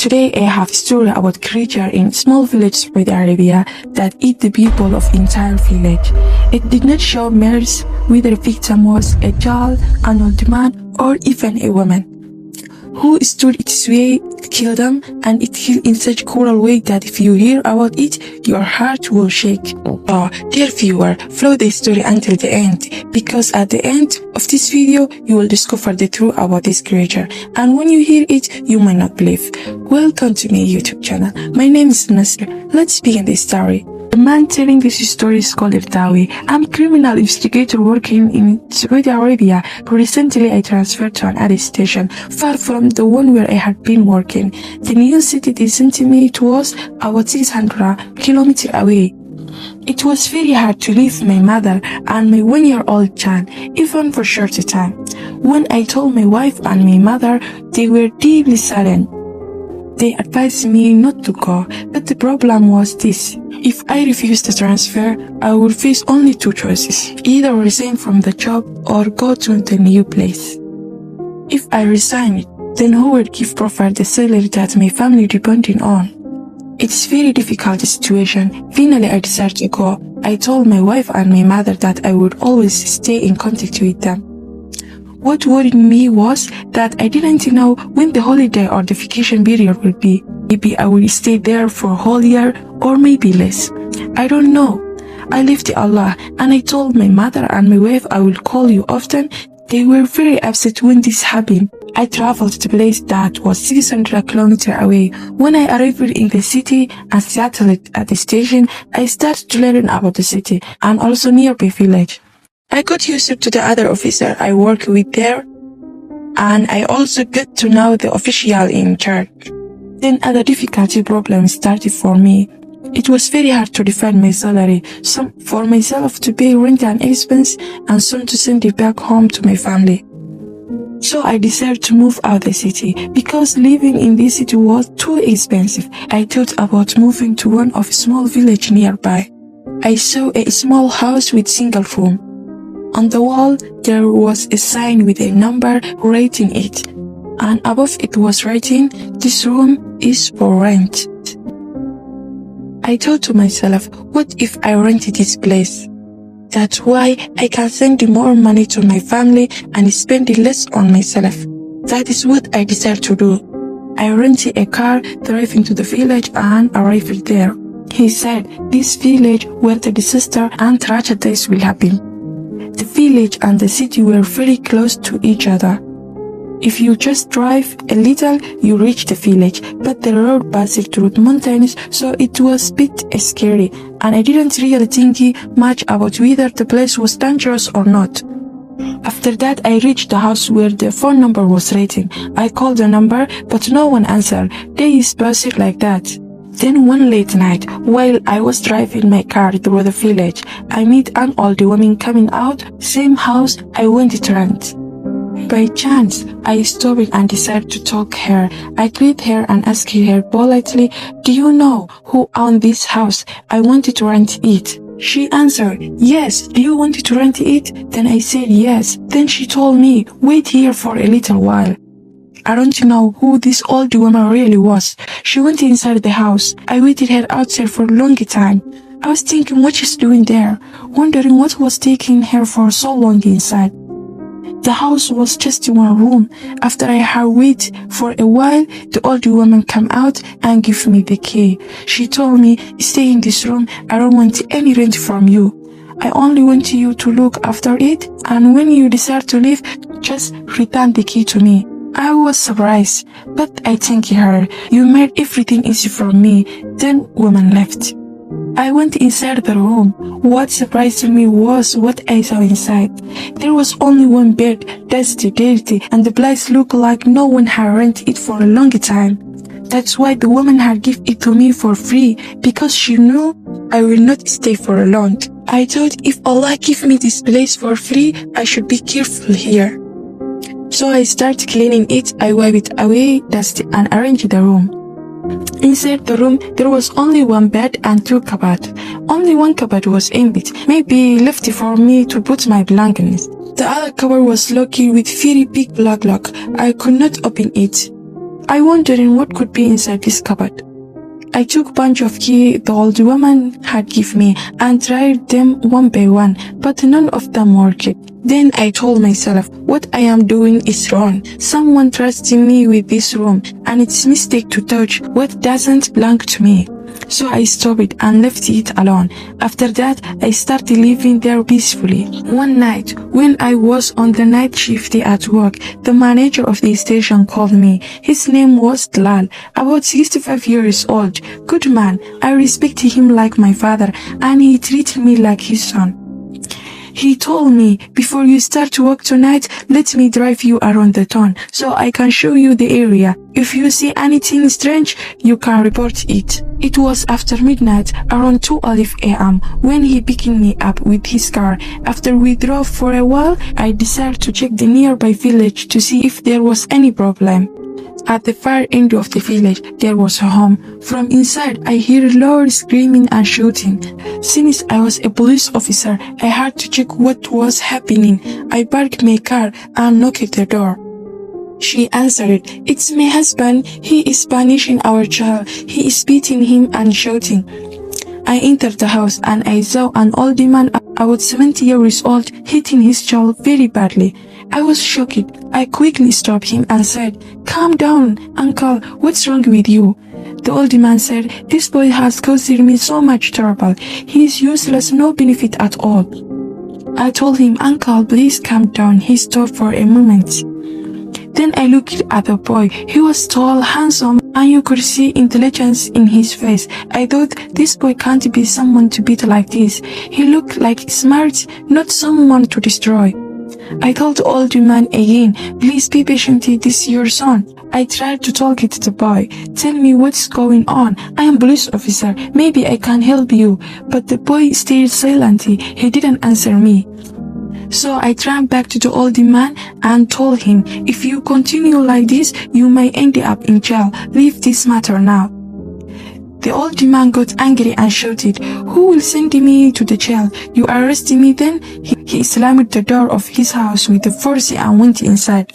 Today I have a story about creature in small village Saudi Arabia that eat the people of entire village. It did not show mercy whether the victim was a child, an old man, or even a woman who stood its way. It killed them, and it killed in such cruel way that if you hear about it, your heart will shake. Dear viewer, follow the story until the end, because at the end of this video, you will discover the truth about this creature, and when you hear it, you might not believe. Welcome to my YouTube channel. My name is Nasir. Let's begin the story. The man telling this story is called Irtawi. I'm a criminal investigator working in Saudi Arabia. Recently, I transferred to another station, far from the one where I had been working. The new city they sent me to was about 600 kilometers away. It was very hard to leave my mother and my one-year-old child, even for a short time. When I told my wife and my mother, they were deeply saddened. They advised me not to go, but the problem was this. If I refused the transfer, I would face only two choices: either resign from the job or go to the new place. If I resigned, then who would provide the salary that my family depended on? It's very difficult situation. Finally, I decided to go. I told my wife and my mother that I would always stay in contact with them. What worried me was that I didn't know when the holiday or the vacation period would be. Maybe I will stay there for a whole year or maybe less. I don't know. I left to Allah, and I told my mother and my wife I will call you often. They were very upset when this happened. I traveled to a place that was 600 kilometers away. When I arrived in the city and settled at the station, I started to learn about the city and also nearby village. I got used to the other officer I work with there, and I also got to know the official in charge. Then other difficulty problems started for me. It was very hard to defend my salary, some for myself to pay rent and expense, and some to send it back home to my family. So I decided to move out of the city, because living in this city was too expensive. I thought about moving to one of a small village nearby. I saw a small house with single room. On the wall, there was a sign with a number rating it, and above it was written, "This room is for rent." I thought to myself, what if I rented this place? That's why I can send more money to my family and spend it less on myself. That is what I decided to do. I rented a car, drove into the village and arrived there. He said, this village where the disaster and tragedies will happen. The village and the city were very close to each other. If you just drive a little, you reach the village, but the road passed through mountains, so it was a bit scary, and I didn't really think much about whether the place was dangerous or not. After that, I reached the house where the phone number was written. I called the number, but no one answered. Days passed like that. Then one late night, while I was driving my car through the village, I met an old woman coming out, same house I went to rent. By chance, I stopped and decided to talk to her. I greeted her and asked her politely, "Do you know who owned this house? I wanted to rent it." She answered, "Yes, do you want to rent it?" Then I said yes. Then she told me, "Wait here for a little while." I don't know who this old woman really was. She went inside the house. I waited her outside for a long time. I was thinking what she's doing there, wondering what was taking her for so long inside. The house was just one room. After I had waited for a while, the old woman came out and gave me the key. She told me, "Stay in this room. I don't want any rent from you. I only want you to look after it, and when you decide to leave, just return the key to me." I was surprised, but I thanked her. "You made everything easy for me." Then woman left. I went inside the room. What surprised me was what I saw inside. There was only one bed, dusty, dirty, and the place looked like no one had rented it for a long time. That's why the woman had given it to me for free, because she knew I will not stay for long. I thought if Allah gave me this place for free, I should be careful here. So I started cleaning it. I wiped away dust and arranged the room. Inside the room, there was only one bed and two cupboards. Only one cupboard was empty, maybe left for me to put my blankets. The other cupboard was locked with very big black lock. I could not open it. I wondering what could be inside this cupboard. I took bunch of key the old woman had given me and tried them one by one, but none of them worked. Then I told myself, what I am doing is wrong. Someone trusting me with this room, and it's mistake to touch what doesn't belong to me. So I stopped and left it alone. After that, I started living there peacefully. One night, when I was on the night shift at work, the manager of the station called me. His name was Dalal, about 65 years old. Good man, I respected him like my father, and he treated me like his son. He told me, before you start work tonight, let me drive you around the town so I can show you the area. If you see anything strange, you can report it. It was after midnight, around 12 a.m., when he picked me up with his car. After we drove for a while, I decided to check the nearby village to see if there was any problem. At the far end of the village, there was a home. From inside, I heard loud screaming and shouting. Since I was a police officer, I had to check what was happening. I parked my car and knocked at the door. She answered, "It's my husband. He is punishing our child. He is beating him and shouting." I entered the house and I saw an old man about 70 years old hitting his child very badly. I was shocked. I quickly stopped him and said, "Calm down, uncle, what's wrong with you?" The old man said, "This boy has caused me so much trouble. He is useless, no benefit at all." I told him, "Uncle, please calm down." He stopped for a moment. Then I looked at the boy. He was tall, handsome, and you could see intelligence in his face. I thought, this boy can't be someone to beat like this. He looked like smart, not someone to destroy. I told the old man again, "Please be patient, this is your son." I tried to talk to the boy. "Tell me what's going on. I am police officer. Maybe I can help you." But the boy stayed silently. He didn't answer me. So I turned back to the old man and told him, "If you continue like this, you may end up in jail. Leave this matter now." The old man got angry and shouted, "Who will send me to the jail? You arrest me then?" He slammed the door of his house with force and went inside.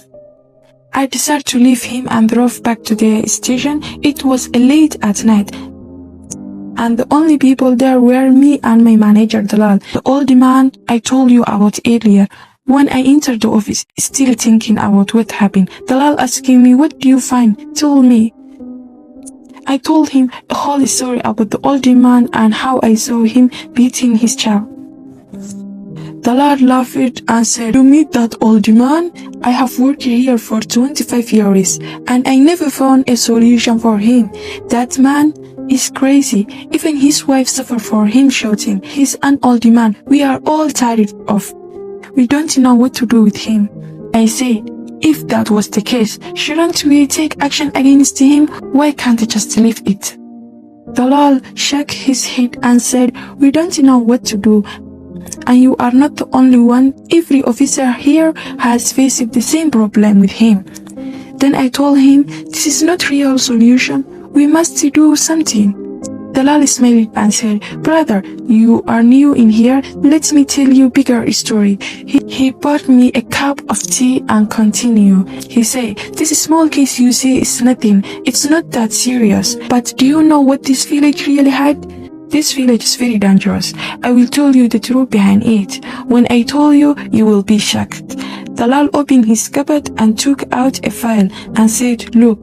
I decided to leave him and drove back to the station. It was late at night, and the only people there were me and my manager Dalal, the old man I told you about earlier. When I entered the office, still thinking about what happened, Dalal asking me, "What do you find? Tell me." I told him a whole story about the old man and how I saw him beating his child. Dalal laughed and said, "You meet that old man? I have worked here for 25 years and I never found a solution for him. That man is crazy. Even his wife suffered for him shouting. He's an old man we are all tired of. We don't know what to do with him." I said, "If that was the case, shouldn't we take action against him? Why can't we just leave it?" Dalal shook his head and said, "We don't know what to do. And you are not the only one. Every officer here has faced the same problem with him." Then I told him, "This is not real solution. We must do something." Dalal smiled and said, "Brother, you are new in here. Let me tell you a bigger story." He bought me a cup of tea and continued. He said, "This small case you see is nothing. It's not that serious. But do you know what this village really had? This village is very dangerous. I will tell you the truth behind it. When I tell you, you will be shocked." Dalal opened his cupboard and took out a file and said, "Look."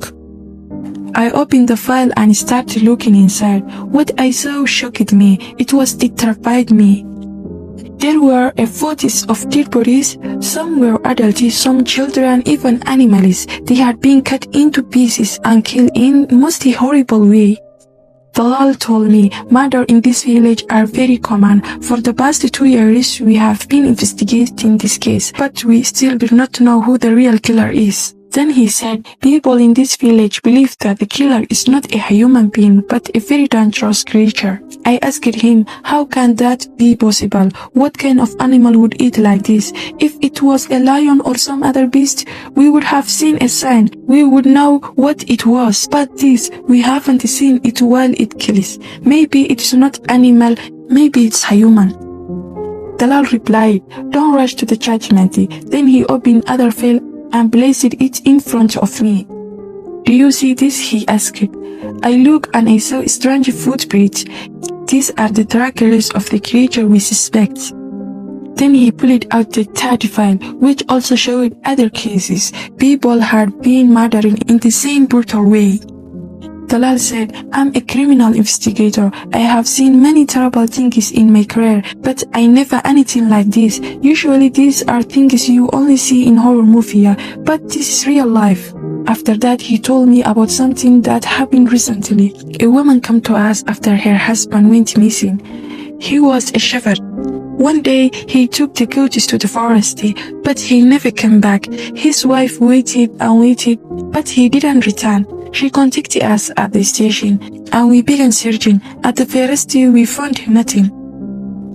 I opened the file and started looking inside. What I saw shocked me. It terrified me. There were photos of dead bodies. Some were adults, some children, even animals. They had been cut into pieces and killed in most horrible way. Dalal told me, "Murder in this village are very common. For the past 2 years, we have been investigating this case, but we still do not know who the real killer is." Then he said, "People in this village believe that the killer is not a human being, but a very dangerous creature." I asked him, "How can that be possible? What kind of animal would eat like this? If it was a lion or some other beast, we would have seen a sign. We would know what it was. But this, we haven't seen it while it kills. Maybe it's not animal, maybe it's human." Dalal replied, "Don't rush to the judgment." Then he opened other file and placed it in front of me. Do you see this? He asked. I looked and I saw strange footprints. These are the trackers of the creature we suspect. Then he pulled out the third file, which also showed other cases. People had been murdered in the same brutal way. Talal said, I'm a criminal investigator. I have seen many terrible things in my career, but I never anything like this. Usually these are things you only see in horror movies, but this is real life. After that, he told me about something that happened recently. A woman came to us after her husband went missing. He was a shepherd. One day, he took the goats to the forest, but he never came back. His wife waited and waited, but he didn't return. She contacted us at the station, and we began searching. At the first, we found nothing.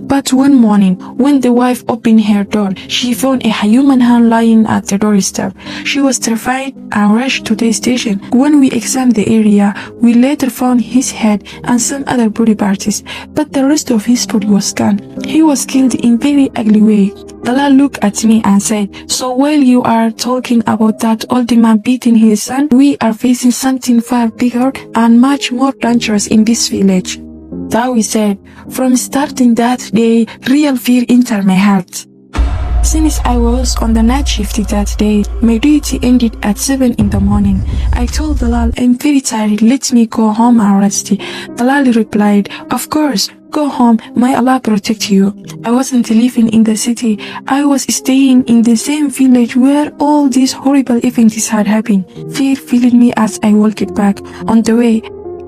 But one morning, when the wife opened her door, she found a human hand lying at the doorstep. She was terrified and rushed to the station. When we examined the area, we later found his head and some other body parts, but the rest of his body was gone. He was killed in a very ugly way. Talal looked at me and said, so while you are talking about that old man beating his son, we are facing something far bigger and much more dangerous in this village. Dawi said, from starting that day, real fear entered my heart. Since I was on the night shift that day, my duty ended at 7 in the morning. I told Talal, I'm very tired, let me go home and rest. Talal replied, of course, go home, may Allah protect you. I wasn't living in the city, I was staying in the same village where all these horrible events had happened. Fear filled me as I walked back. On the way,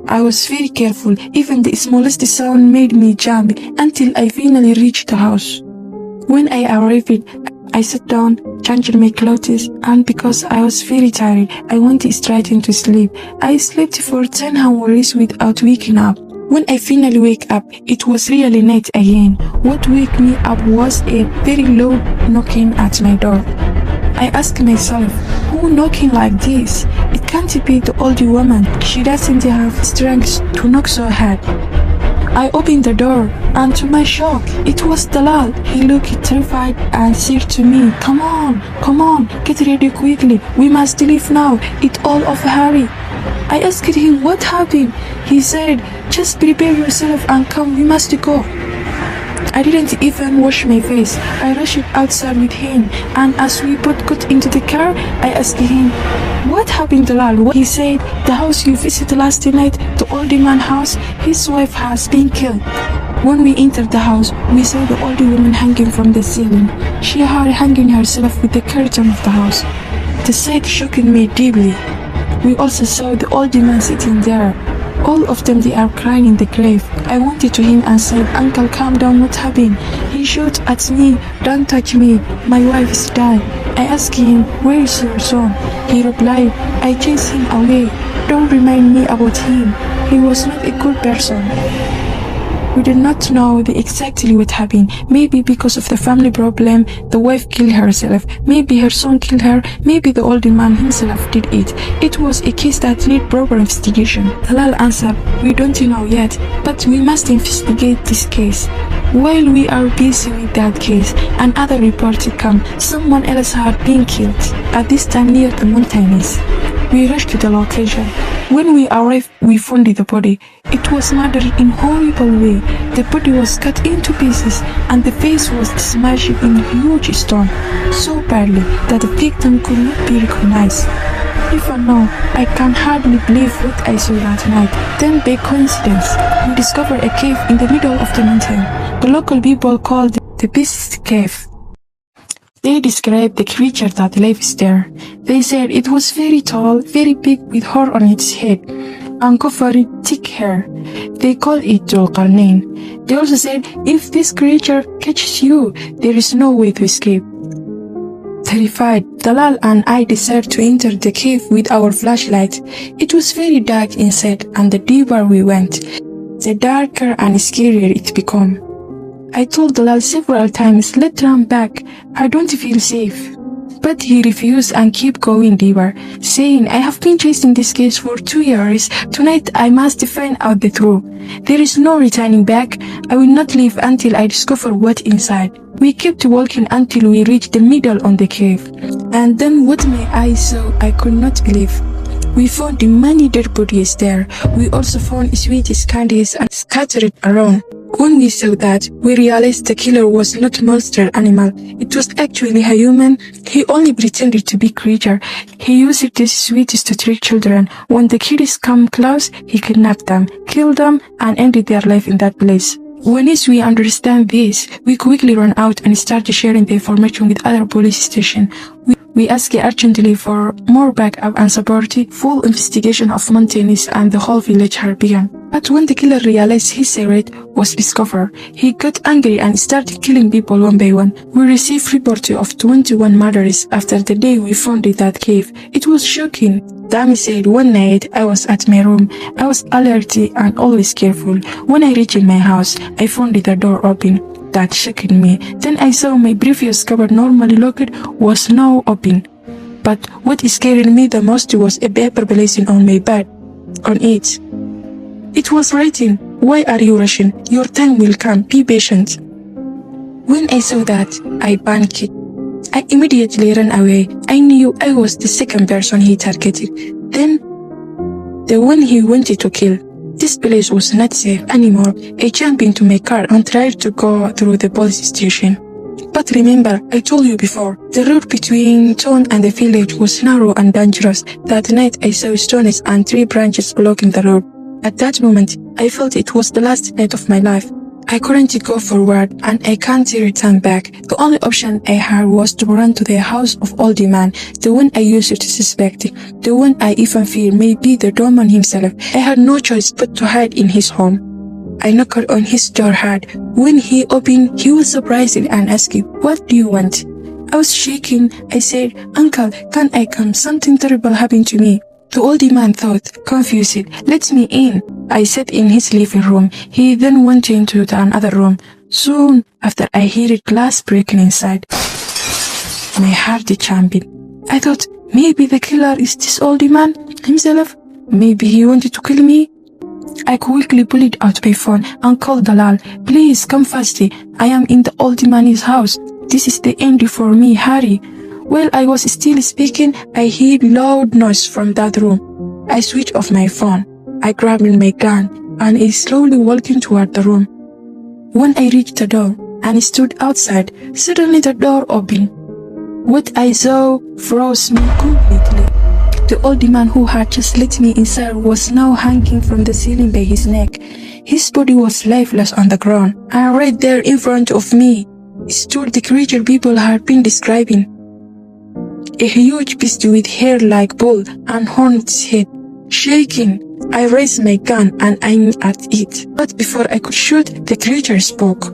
I was very careful. Even the smallest sound made me jump until I finally reached the house. When I arrived, I sat down, changed my clothes, and because I was very tired, I went straight into sleep. I slept for 10 hours without waking up. When I finally wake up, it was really night again. What woke me up was a very loud knocking at my door. I asked myself, who knocking like this? It can't be the old woman. She doesn't have strength to knock so hard. I opened the door, and to my shock, it was Talal. He looked terrified and said to me, come on, get ready quickly. We must leave now. It's all of a hurry. I asked him what happened. He said, just prepare yourself and come, we must go. I didn't even wash my face. I rushed outside with him, and as we both got into the car, I asked him, what happened to Lal? He said, the house you visited last night, the old man's house, his wife has been killed. When we entered the house, we saw the old woman hanging from the ceiling. She had hanging herself with the curtain of the house. The sight shocked me deeply. We also saw the old man sitting there. All of them, they are crying in the grave. I went to him and said, Uncle, calm down, what happened? He shot at me, don't touch me, my wife is dead. I asked him, where is your son? He replied, I chased him away. Don't remind me about him. He was not a good person. We did not know exactly what happened. Maybe because of the family problem, the wife killed herself. Maybe her son killed her. Maybe the old man himself did it. It was a case that needed proper investigation. Talal answered, we don't know yet, but we must investigate this case. While we are busy with that case, another report come. Someone else had been killed, at this time near the mountains. We rushed to the location. When we arrived, we found the body. It was murdered in a horrible way. The body was cut into pieces, and the face was smashed in a huge stone, so badly that the victim could not be recognized. Even now, I can hardly believe what I saw that night. Then, by coincidence, we discovered a cave in the middle of the mountain. The local people called it the Beast Cave. They described the creature that lives there. They said it was very tall, very big with horn on its head, and covered in thick hair. They called it Dhul-Qarnayn. They also said, if this creature catches you, there is no way to escape. Terrified, Talal and I decided to enter the cave with our flashlight. It was very dark inside, and the deeper we went, the darker and scarier it became. I told Talal several times, let's run back, I don't feel safe. But he refused and kept going deeper, saying, I have been chasing this case for 2 years. Tonight I must find out the truth. There is no returning back. I will not leave until I discover what's inside. We kept walking until we reached the middle of the cave. And then what my eyes saw, I could not believe. We found many dead bodies there. We also found sweets, candies, and scattered around. When we saw that, we realized the killer was not a monster animal. It was actually a human. He only pretended to be a creature. He used these sweets to trick children. When the kids come close, he kidnapped them, killed them, and ended their life in that place. Once we understand this, we quickly run out and start sharing the information with other police stations. We ask urgently for more backup and support. Full investigation of mountains and the whole village had begun. But when the killer realized his secret was discovered, he got angry and started killing people one by one. We received reports of 21 murders after the day we found that cave. It was shocking. Dami said, one night I was at my room. I was alert and always careful. When I reached my house, I found the door open. That shocked me. Then I saw my previous cupboard, normally locked, was now open. But what scared me the most was a paper placed on my bed. On it, it was written, "Why are you rushing? Your time will come. Be patient." When I saw that, I panicked. I immediately ran away. I knew I was the second person he targeted. Then, the one he wanted to kill. This place was not safe anymore. I jumped into my car and tried to go through the police station. But remember, I told you before, the road between town and the village was narrow and dangerous. That night I saw stones and tree branches blocking the road. At that moment, I felt it was the last night of my life. I couldn't go forward and I can't return back. The only option I had was to run to the house of old man, the one I used to suspect, the one I even fear may be the doorman himself. I had no choice but to hide in his home. I knocked on his door hard. When he opened, he was surprised and asked, "What do you want?" I was shaking. I said, "Uncle, can I come? Something terrible happened to me." The old man thought, confused, "Let me in." I sat in his living room. He then went into another room. Soon after, I heard glass breaking inside. My heart jumped. I thought, maybe the killer is this old man himself. Maybe he wanted to kill me. I quickly pulled out my phone and called Dalal. "Please come fast. I am in the old man's house. This is the end for me. Hurry." While I was still speaking, I heard loud noise from that room. I switched off my phone. I grabbed my gun and I slowly walked toward the room. When I reached the door and stood outside, suddenly the door opened. What I saw froze me completely. The old man who had just let me inside was now hanging from the ceiling by his neck. His body was lifeless on the ground, and right there in front of me stood the creature people had been describing. A huge beast with hair like bull and horns head. Shaking, I raised my gun and aimed at it. But before I could shoot, the creature spoke.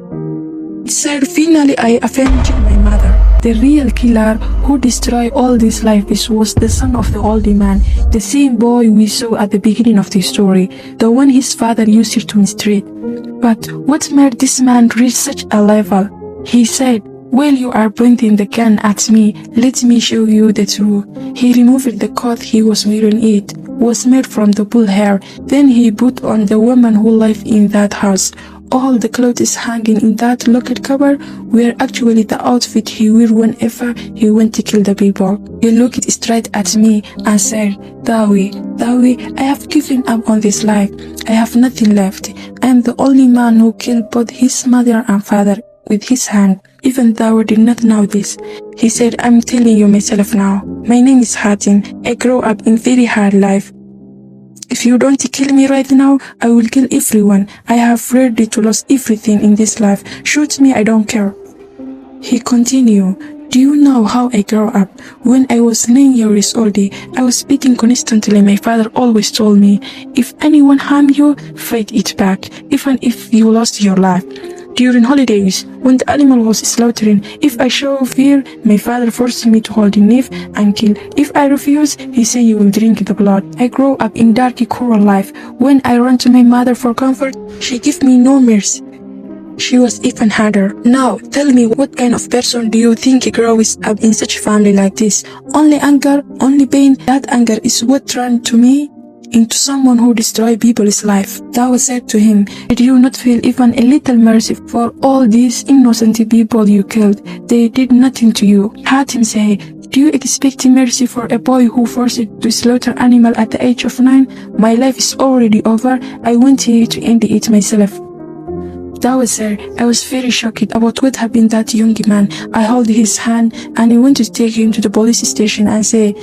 It said, "Finally, I avenged my mother." The real killer who destroyed all these lives was the son of the old man, the same boy we saw at the beginning of the story, the one his father used to mistreat. But what made this man reach such a level? He said, "While you are pointing the gun at me, let me show you the truth." He removed the coat he was wearing. It was made from the bull hair. Then he put on the woman who lived in that house. All the clothes hanging in that locked cupboard were actually the outfit he wore whenever he went to kill the people. He looked straight at me and said, Dawi, I have given up on this life. I have nothing left. I am the only man who killed both his mother and father with his hand. Even Dawi did not know this. He said, "I'm telling you myself now. My name is Hatim. I grew up in very hard life. If you don't kill me right now, I will kill everyone. I have ready to lose everything in this life. Shoot me, I don't care." He continued, "Do you know how I grew up? When I was 9 years old, I was beaten constantly. My father always told me, if anyone harm you, fight it back, even if you lost your life. During holidays, when the animal was slaughtering, if I show fear, my father forced me to hold a knife and kill. If I refuse, he said you will drink the blood. I grew up in dark, cruel life. When I ran to my mother for comfort, she gave me no mercy. She was even harder. Now, tell me, what kind of person do you think grows up in such a family like this? Only anger, only pain. That anger is what turned to me into someone who destroyed people's life." Dawa said to him, "Did you not feel even a little mercy for all these innocent people you killed? They did nothing to you." Hatim said, Do you expect mercy for a boy who forced to slaughter animal at the age of 9? My life is already over. I want here to end it myself. That was sir. I was very shocked about what happened to that young man. I held his hand and I wanted to take him to the police station and say,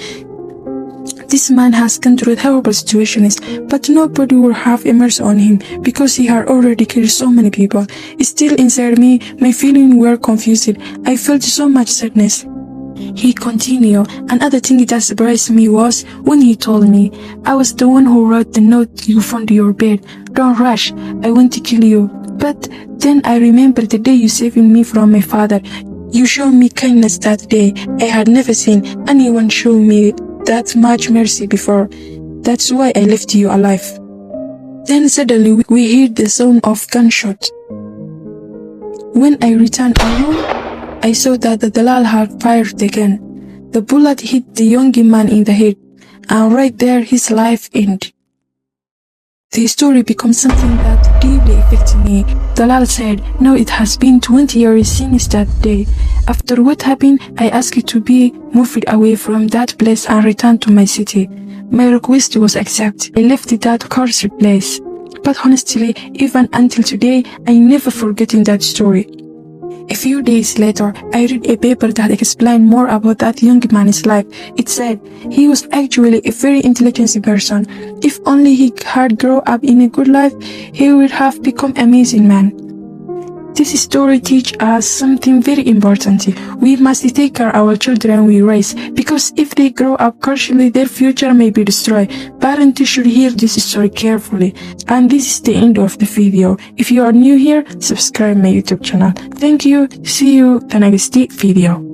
this man has gone through horrible situations, but nobody will have mercy on him because he had already killed so many people. Still inside me, my feelings were confused. I felt so much sadness. He continued. Another thing that surprised me was when he told me, I was the one who wrote the note you found in your bed. Don't rush, I want to kill you. But then I remembered the day you saved me from my father. You showed me kindness that day. I had never seen anyone show me that much mercy before. That's why I left you alive. Then suddenly we heard the sound of gunshot. When I returned home, I saw that the Dalal had fired again. The bullet hit the young man in the head, and right there his life ended. The story becomes something that deeply affected me. Dalal said, now it has been 20 years since that day. After what happened, I asked to be moved away from that place and return to my city. My request was accepted. I left that cursed place. But honestly, even until today, I never forgotten that story. A few days later, I read a paper that explained more about that young man's life. It said he was actually a very intelligent person. If only he had grown up in a good life, he would have become an amazing man. This story teaches us something very important. We must take care of our children we raise, because if they grow up culturally, their future may be destroyed. Parents should hear this story carefully. And this is the end of the video. If you are new here, subscribe my YouTube channel. Thank you. See you the next video.